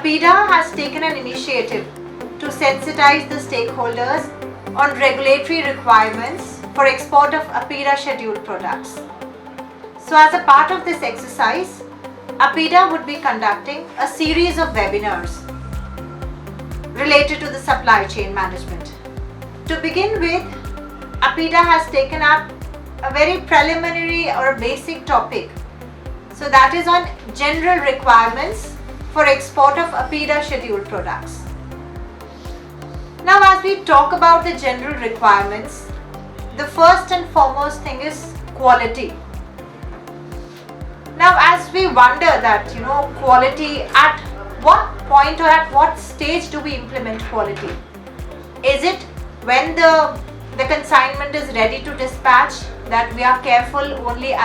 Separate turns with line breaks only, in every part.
APEDA has taken an initiative to sensitize the stakeholders on regulatory requirements for export of APEDA Schedule products. So as a part of this exercise, APEDA would be conducting a series of webinars related to the supply chain management. To begin with, APEDA has taken up a very preliminary or a basic topic. So that is on general requirements for export of APEDA Schedule products. Now as we talk about the general requirements, the first and foremost thing is quality. Now as we wonder that quality, at what point or at what stage do we implement quality? Is it when the consignment is ready to dispatch, that we are careful only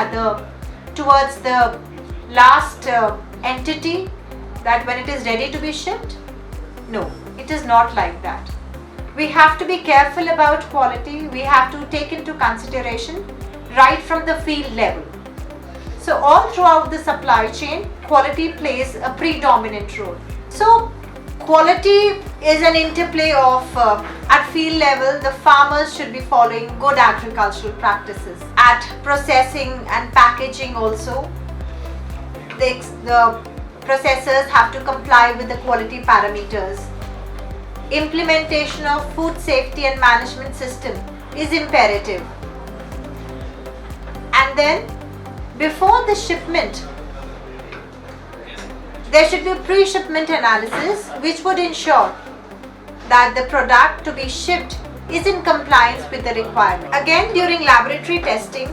towards the last entity, that when it is ready to be shipped? No, it is not like that. We have to be careful about quality. We have to take into consideration right from the field level. So all throughout the supply chain, quality plays a predominant role. So quality is an interplay of, at field level, the farmers should be following good agricultural practices. At processing and packaging also, the processors have to comply with the quality parameters. Implementation of food safety and management system is imperative. And then before the shipment, there should be a pre-shipment analysis which would ensure that the product to be shipped is in compliance with the requirement. Again, during laboratory testing,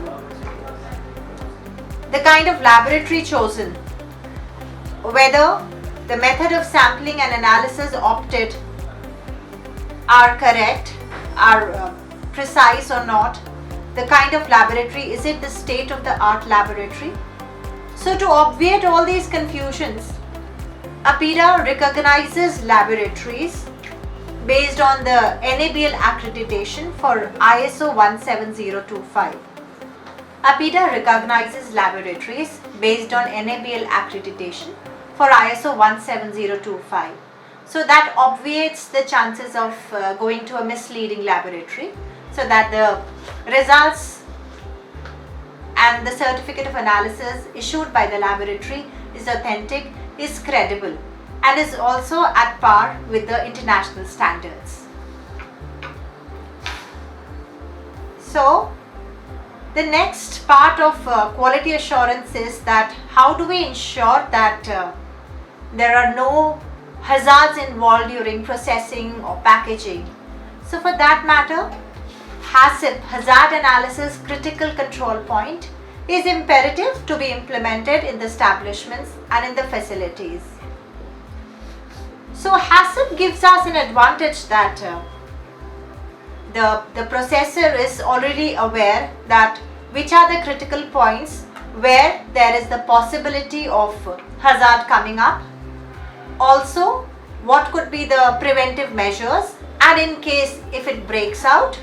the kind of laboratory chosen, whether the method of sampling and analysis opted are correct, are precise or not, the kind of laboratory, is it the state-of-the-art laboratory? So to obviate all these confusions, APEDA recognizes laboratories based on the NABL accreditation for ISO 17025. APEDA recognizes laboratories based on NABL accreditation for ISO 17025. So that obviates the chances of going to a misleading laboratory, so that the results and the certificate of analysis issued by the laboratory is authentic, is credible, and is also at par with the international standards. So the next part of quality assurance is that how do we ensure that there are no hazards involved during processing or packaging. So for that matter, HACCP, Hazard Analysis Critical Control Point, is imperative to be implemented in the establishments and in the facilities. So HACCP gives us an advantage that the processor is already aware that which are the critical points where there is the possibility of hazard coming up. Also, what could be the preventive measures, and in case if it breaks out,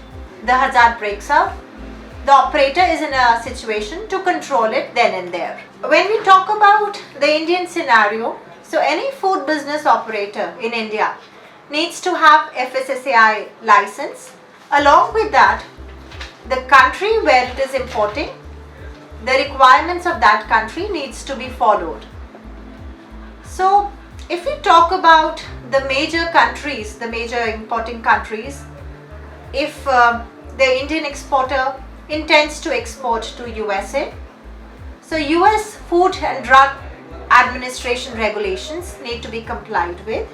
the hazard breaks out, the operator is in a situation to control it then and there. When we talk about the Indian scenario, so any food business operator in India needs to have FSSAI license. Along with that, the country where it is importing, the requirements of that country needs to be followed. So if we talk about the major countries, the major importing countries, if the Indian exporter intends to export to USA, so US Food and Drug Administration regulations need to be complied with.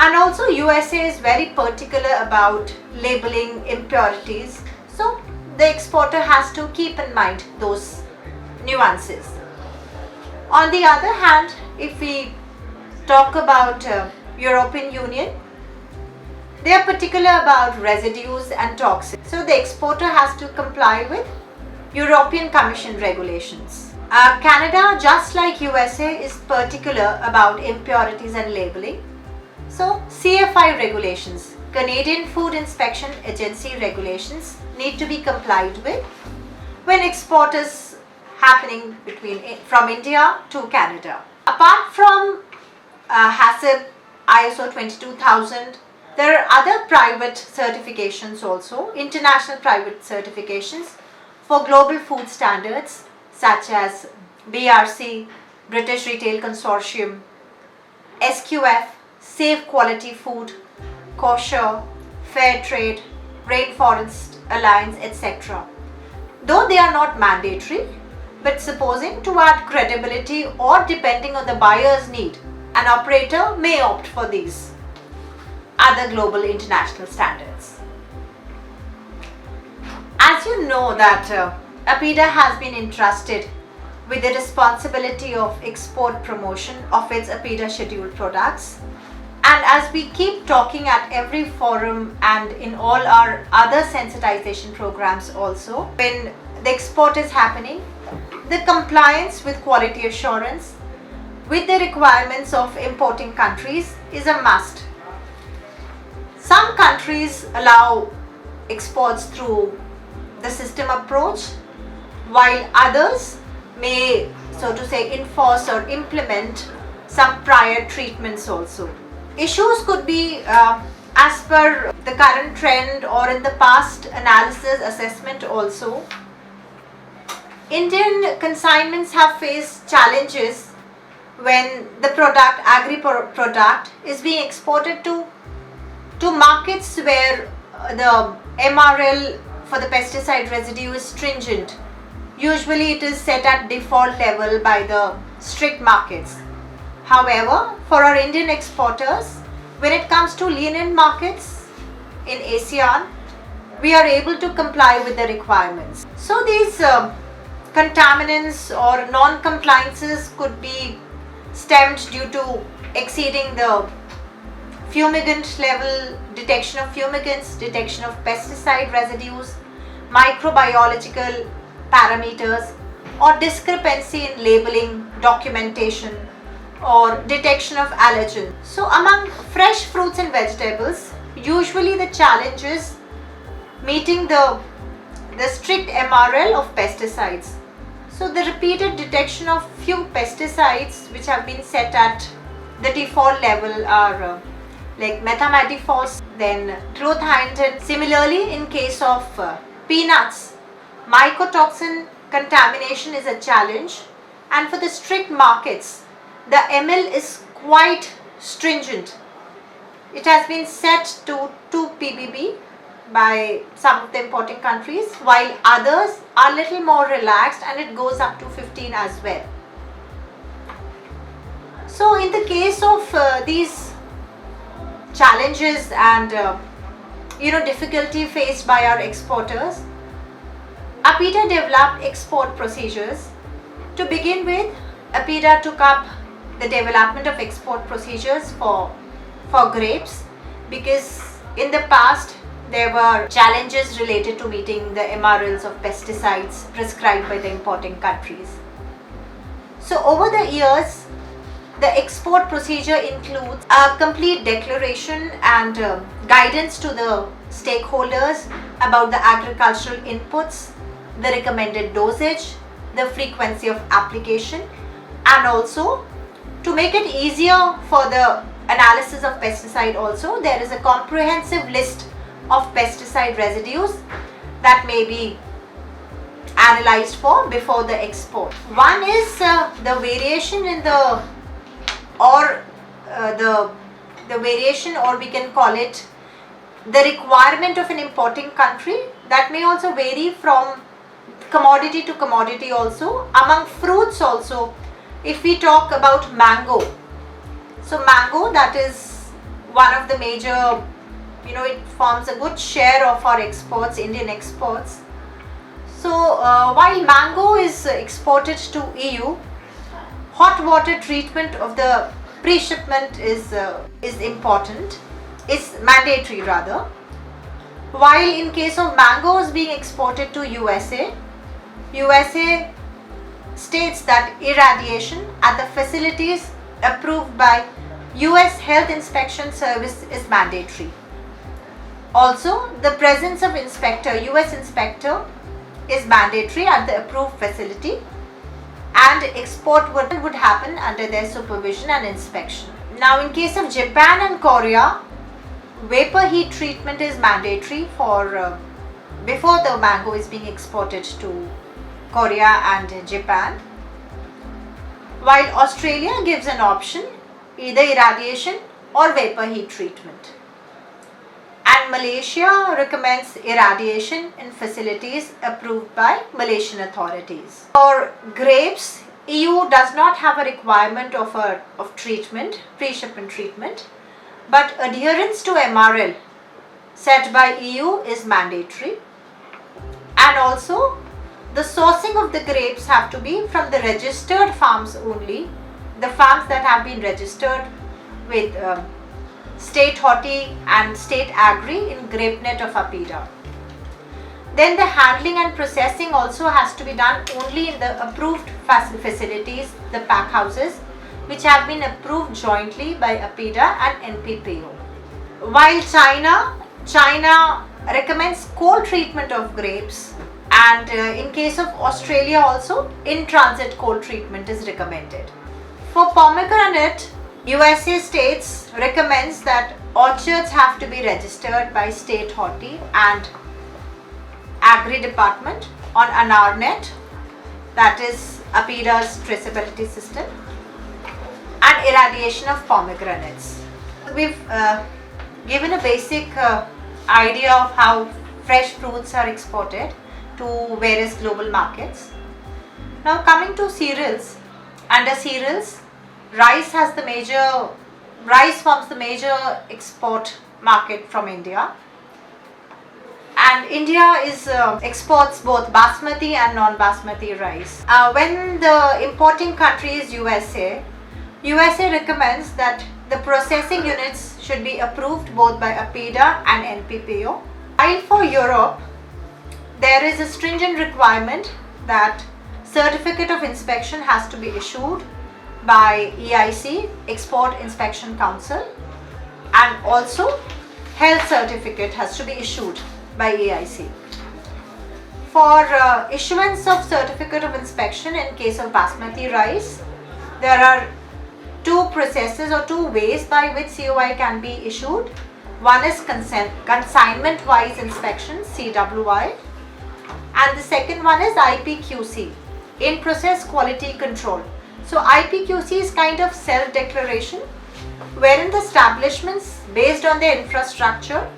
And also USA is very particular about labeling impurities. So the exporter has to keep in mind those nuances. On the other hand, if we talk about European Union, they are particular about residues and toxins. So the exporter has to comply with European Commission regulations. Canada, just like USA, is particular about impurities and labeling. So CFI regulations, Canadian Food Inspection Agency regulations, need to be complied with when export is happening from India to Canada. Apart from HACCP, ISO 22000. There are other private certifications also, international private certifications for global food standards such as BRC, British Retail Consortium, SQF, Safe Quality Food, Kosher, Fair Trade, Rainforest Alliance, etc. Though they are not mandatory, but supposing to add credibility or depending on the buyer's need, an operator may opt for these other global international standards. As you know that APEDA has been entrusted with the responsibility of export promotion of its APEDA Schedule products, and as we keep talking at every forum and in all our other sensitization programs also, when the export is happening, the compliance with quality assurance with the requirements of importing countries is a must. Some countries allow exports through the system approach, while others may, so to say, enforce or implement some prior treatments also. Issues could be as per the current trend or in the past analysis assessment also. Indian consignments have faced challenges when the agri-product is being exported to markets where the MRL for the pesticide residue is stringent. Usually it is set at default level by the strict markets. However, for our Indian exporters, when it comes to lenient markets in ASEAN, we are able to comply with the requirements. So these contaminants or non-compliances could be stemmed due to exceeding the fumigant level, detection of fumigants, detection of pesticide residues, microbiological parameters, or discrepancy in labeling, documentation, or detection of allergen. So among fresh fruits and vegetables, usually the challenge is meeting the strict MRL of pesticides. So the repeated detection of few pesticides which have been set at the default level are like methamadifos, then clothianidin. Similarly, in case of peanuts, mycotoxin contamination is a challenge, and for the strict markets, the ML is quite stringent. It has been set to 2 ppb by some of the importing countries, while others are little more relaxed and it goes up to 15 as well. So in the case of these challenges and difficulty faced by our exporters, APEDA developed export procedures. To begin with, APEDA took up the development of export procedures for grapes, because in the past there were challenges related to meeting the MRLs of pesticides prescribed by the importing countries. So over the years, the export procedure includes a complete declaration and guidance to the stakeholders about the agricultural inputs, the recommended dosage, the frequency of application, and also to make it easier for the analysis of pesticide also, there is a comprehensive list of pesticide residues that may be analyzed for before the export. One is the variation in the variation, or we can call it the requirement of an importing country, that may also vary from commodity to commodity also. Among fruits also, if we talk about mango, so mango, that is one of the major, it forms a good share of our exports, Indian exports. So while mango is exported to EU, hot water treatment of the pre-shipment is important, is mandatory rather. While in case of mangoes being exported to USA states that irradiation at the facilities approved by US Health Inspection Service is mandatory. Also, the presence of US inspector is mandatory at the approved facility, and export would happen under their supervision and inspection. Now in case of Japan and Korea, vapor heat treatment is mandatory for before the mango is being exported to Korea and Japan, while Australia gives an option, either irradiation or vapor heat treatment. And Malaysia recommends irradiation in facilities approved by Malaysian authorities. For grapes, EU does not have a requirement of treatment, pre-shipment treatment, but adherence to MRL set by EU is mandatory. And also, the sourcing of the grapes have to be from the registered farms only, the farms that have been registered with State Horti and State Agri in GrapeNet of APEDA. Then the handling and processing also has to be done only in the approved facilities, the pack houses, which have been approved jointly by APEDA and NPPO. While China recommends cold treatment of grapes, and in case of Australia also, in-transit cold treatment is recommended. For pomegranate, USA states recommends that orchards have to be registered by State Horti and Agri Department on ANARNet, that is APEDA's traceability system, and irradiation of pomegranates. We've given a basic idea of how fresh fruits are exported to various global markets. Now coming to cereals, under cereals, rice forms the major export market from India, and India exports both basmati and non-basmati rice. When the importing country is USA recommends that the processing units should be approved both by APEDA and NPPO. While for Europe, there is a stringent requirement that certificate of inspection has to be issued by EIC, Export Inspection Council, and also health certificate has to be issued by EIC. For issuance of certificate of inspection in case of basmati rice, there are two processes or two ways by which COI can be issued. One is consignment wise inspection, CWI, and the second one is IPQC, in process quality control. So IPQC is kind of self-declaration, wherein the establishments, based on their infrastructure,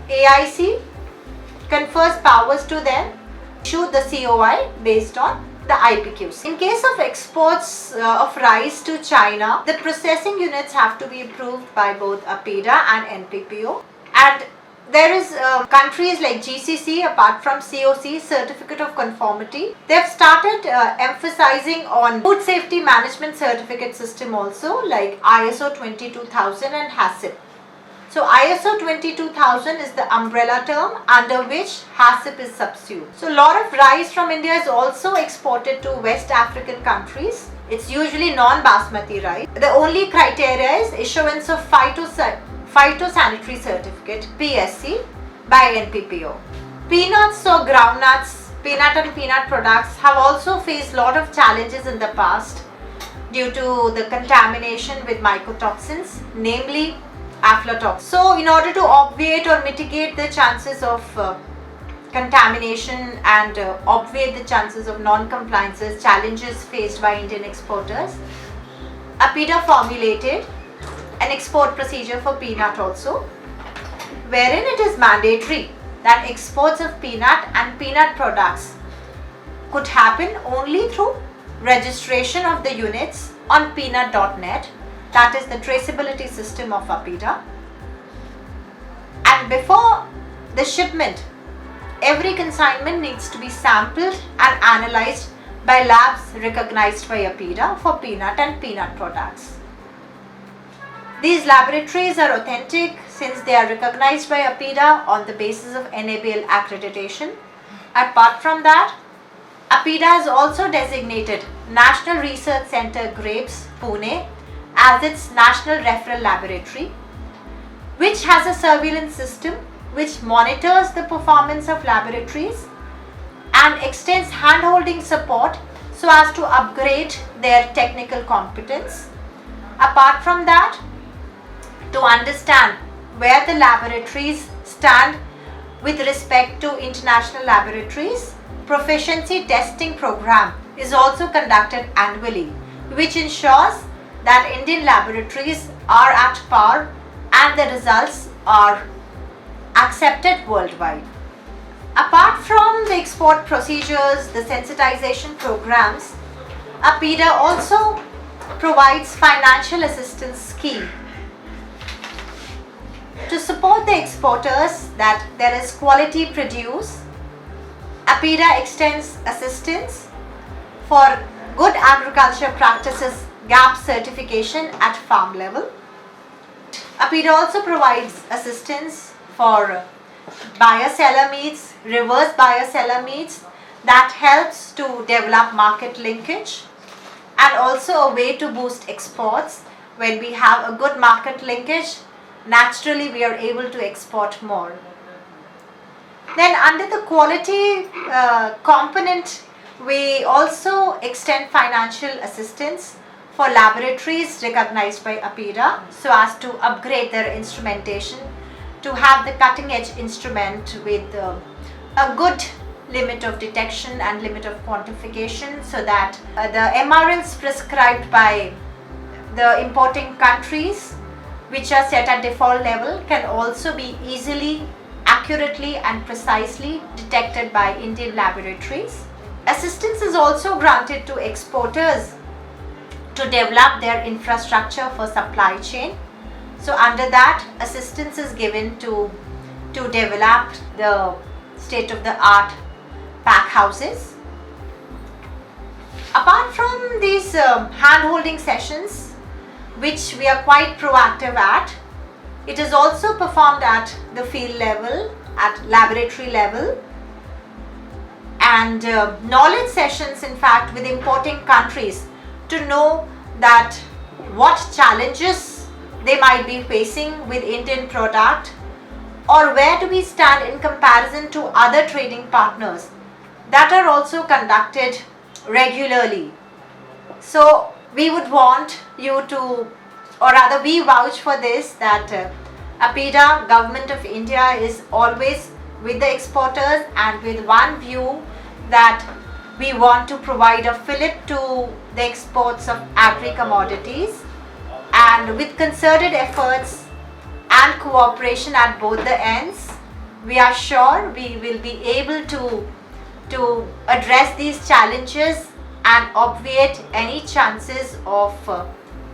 AIC confers powers to them, issue the COI based on the IPQC. In case of exports of rice to China, the processing units have to be approved by both APEDA and NPPO. And there is countries like GCC, apart from COC, Certificate of Conformity. They have started emphasizing on food safety management certificate system also, like ISO 22000 and HACCP. So ISO 22000 is the umbrella term under which HACCP is subsumed. So a lot of rice from India is also exported to West African countries. It's usually non-basmati rice. The only criteria is issuance of phytosanitary certificate, PSC, by NPPO. Peanuts or groundnuts, peanut and peanut products have also faced a lot of challenges in the past due to the contamination with mycotoxins, namely aflatoxin. So in order to obviate or mitigate the chances of contamination and obviate the chances of non-compliances, challenges faced by Indian exporters, APEDA formulated an export procedure for peanut also, wherein it is mandatory that exports of peanut and peanut products could happen only through registration of the units on peanut.net, that is the traceability system of APEDA. And before the shipment, every consignment needs to be sampled and analyzed by labs recognized by APEDA for peanut and peanut products. These laboratories are authentic since they are recognized by APEDA on the basis of NABL accreditation. Apart from that, APEDA has also designated National Research Center Grapes, Pune, as its national referral laboratory, which has a surveillance system which monitors the performance of laboratories and extends hand-holding support so as to upgrade their technical competence. Apart from that, to understand where the laboratories stand with respect to international laboratories, proficiency testing program is also conducted annually, which ensures that Indian laboratories are at par and the results are accepted worldwide. Apart from the export procedures, the sensitization programs, APEDA also provides financial assistance scheme to support the exporters that there is quality produce. APEDA extends assistance for good agriculture practices GAP certification at farm level. APEDA also provides assistance for buyer-seller meets, reverse buyer-seller meets that helps to develop market linkage, and also a way to boost exports. When we have a good market linkage, naturally we are able to export more. Then under the quality component, we also extend financial assistance for laboratories recognized by APEDA so as to upgrade their instrumentation to have the cutting edge instrument with a good limit of detection and limit of quantification, so that the MRLs prescribed by the importing countries, which are set at default level, can also be easily, accurately and precisely detected by Indian laboratories. Assistance is also granted to exporters to develop their infrastructure for supply chain. So under that, assistance is given to develop the state-of-the-art pack houses. Apart from these hand-holding sessions, which we are quite proactive at, it is also performed at the field level, at laboratory level, and knowledge sessions in fact with importing countries to know that what challenges they might be facing with Indian product, or where do we stand in comparison to other trading partners, that are also conducted regularly. So we would want you to, or rather we vouch for this, that APEDA, Government of India, is always with the exporters and with one view that we want to provide a fillip to the exports of agri commodities, and with concerted efforts and cooperation at both the ends, we are sure we will be able to address these challenges and obviate any chances of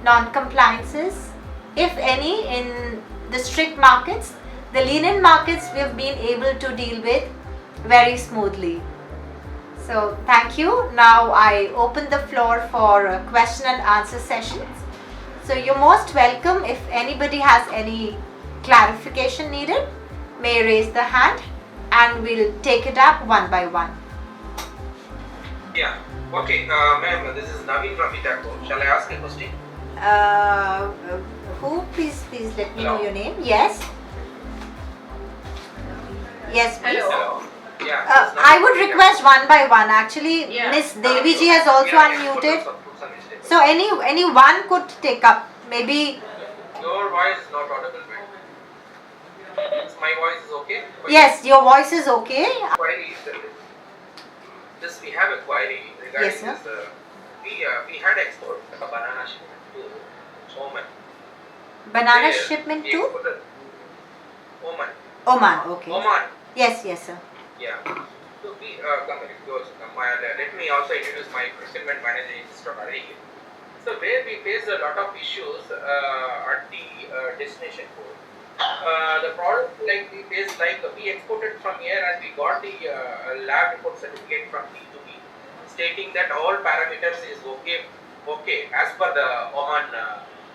non-compliances, if any, in the strict markets. The lenient markets we have been able to deal with very smoothly. So thank you. Now I open the floor for question and answer sessions. So you're most welcome. If anybody has any clarification needed, may raise the hand and we'll take it up one by one.
Yeah. Okay. Ma'am, this is Naveen from Itaco. Shall I ask a question?
Who? Please let me know your name. Yes. Yes, please.
Hello. Yeah.
I would request one by one. Actually, Miss Devi ji has also unmuted. So any one could take up. Maybe.
Your voice is not audible, right? My voice is okay?
Yes, your voice is okay.
Query is this. We have a query regarding
Yes, sir.
this. We had export a banana shipment to Oman.
Banana
Where
shipment
we
to
exported Oman.
Oman. Okay.
Oman.
Yes, sir.
Yeah. So we let me also introduce my procurement manager, Mr. Hari. So where we face a lot of issues at the destination port. The product like we faced, like we exported from here and we got the lab report certificate from B2B stating that all parameters is okay as per the Oman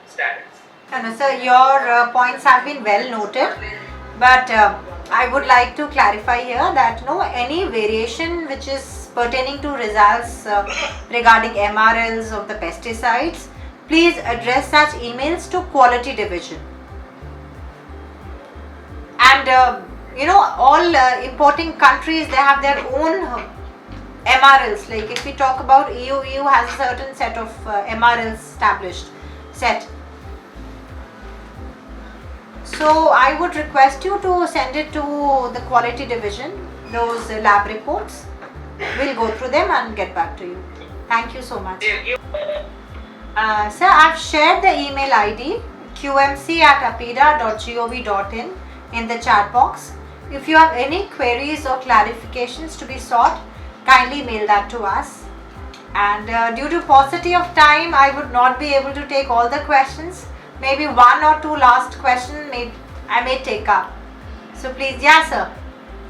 standards.
No, sir, your points have been well noted, but I would like to clarify here that no, any variation which is pertaining to results regarding MRLs of the pesticides, please address such emails to quality division. And all importing countries, they have their own MRLs. Like if we talk about EU has a certain set of MRLs established set. So I would request you to send it to the quality division, those lab reports. We'll go through them and get back to you. Thank you so much. Sir, I've shared the email ID qmc@apeda.gov.in in the chat box. If you have any queries or clarifications to be sought, kindly mail that to us. And due to paucity of time, I would not be able to take all the questions. Maybe one or two last questions I may take up. So please, yes sir.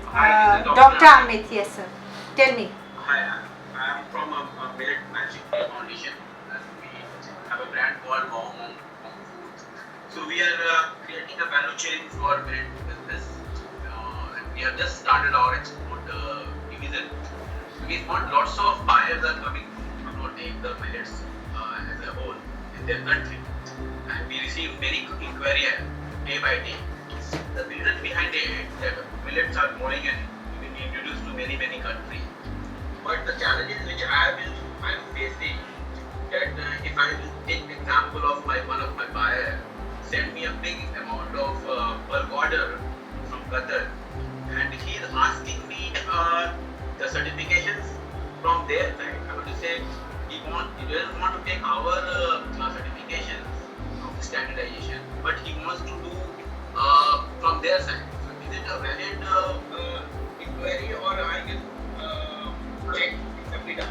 Hi, this is
Dr. Amit, yes sir. Tell me.
Hi, I am from a Millet Magic Foundation. We have a brand called Home Foods. So we are creating a value chain for millet business. And we have just started our export division. We found lots of buyers are coming to take the millets as a whole in their country. And we receive many inquiries day by day. The reason behind it that millets are growing and being introduced to many countries. But the challenges which I am facing that if I will take example of one of my buyer send me a big amount of bulk order from Qatar, and he is asking me the certifications from their side. I would say he doesn't want to take our certifications of standardization, but he wants to do from their side. So is it a valid inquiry or I can check APEDA?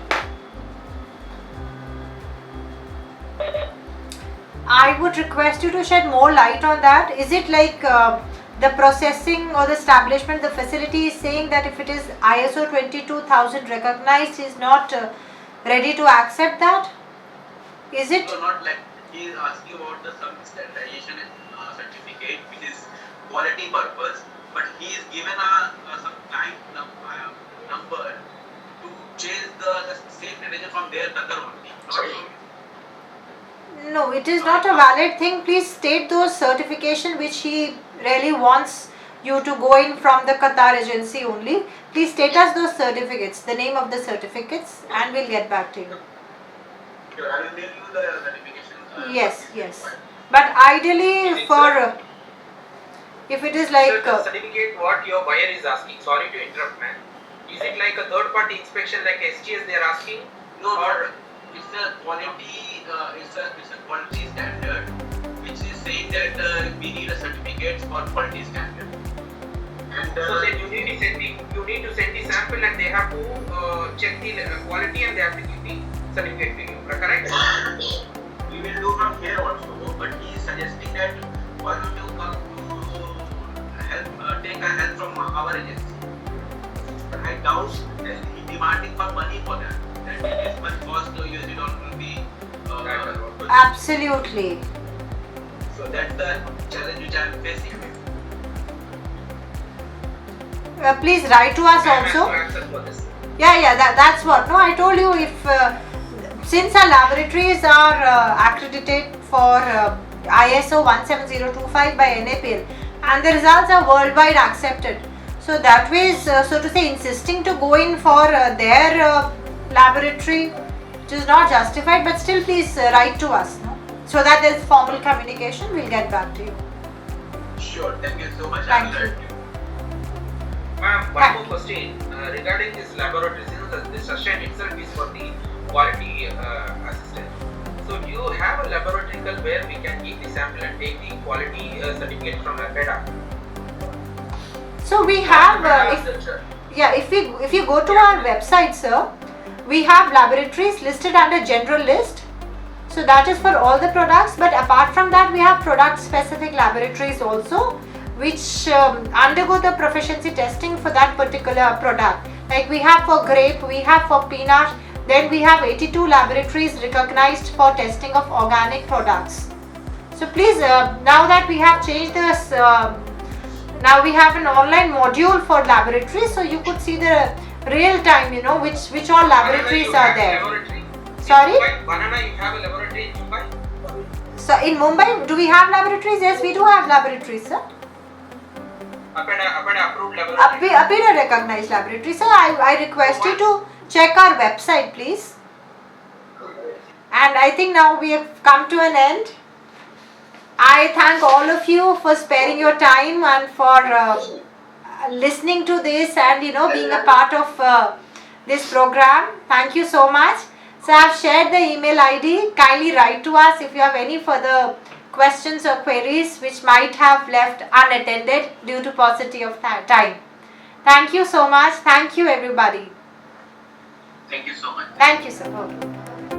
I would request you to shed more light on that. Is it like the processing or the establishment, the facility is saying that if it is ISO 22000 recognized, is not ready to accept that? Is it?
No, not like he is asking about some standardization certificate which is quality purpose, but he is given some time number to change the same region from their Qatar only.
No, it is not a valid thing. Please state those certification which he really wants you to go in from the Qatar agency only. Please state us those certificates, the name of the certificates, and we'll get back to you.
Sure, I will mail you the certification.
Yes. But ideally for if it is like
the certificate what your buyer is asking, sorry to interrupt man, is it like a third party inspection like SGS they are asking?
No, or it's a quality quality standard which is saying that we need a certificate for quality standard. And
so then you need to send the sample and they have to check the quality and they have to give the certificate to you, correct?
We will do from here also, but he is suggesting that why don't you come to help take a help from our agency. But I doubt that he demanding for money for that. That this much cost usually will be
absolutely.
So that's the challenge which I am facing.
Please write to us also. That's what. No, I told you if since our laboratories are accredited for ISO 17025 by NAPL and the results are worldwide accepted. So that way, so to say, insisting to go in for their laboratory, which is not justified, but still please write to us, no? So that there is formal communication. We'll get back to you.
Sure, thank you so much.
Thank you.
Ma'am, one more question regarding this laboratory. This session itself is for the quality assistant. So do you have a laboratory where we can give the sample and take the quality certificate from APEDA?
So we have, if you go to our website, sir, we have laboratories listed under general list. So that is for all the products. But apart from that, we have product specific laboratories also, which undergo the proficiency testing for that particular product. Like we have for grape, we have for peanut. Then we have 82 laboratories recognized for testing of organic products. So please, now that we have changed this, now we have an online module for laboratories, so you could see the real time, which all laboratories are there. Sorry?
Banana, you have a laboratory in Mumbai?
So in Mumbai, do we have laboratories? Yes, we do have laboratories, sir.
APEDA approved laboratory?
APEDA recognized laboratory, sir. I request you to check our website, please. And I think now we have come to an end. I thank all of you for sparing your time and for listening to this and being a part of this program. Thank you so much. So I have shared the email ID. Kindly write to us if you have any further questions or queries which might have left unattended due to paucity of time. Thank you so much. Thank you everybody.
Thank you so much.
Thank you sir. Okay.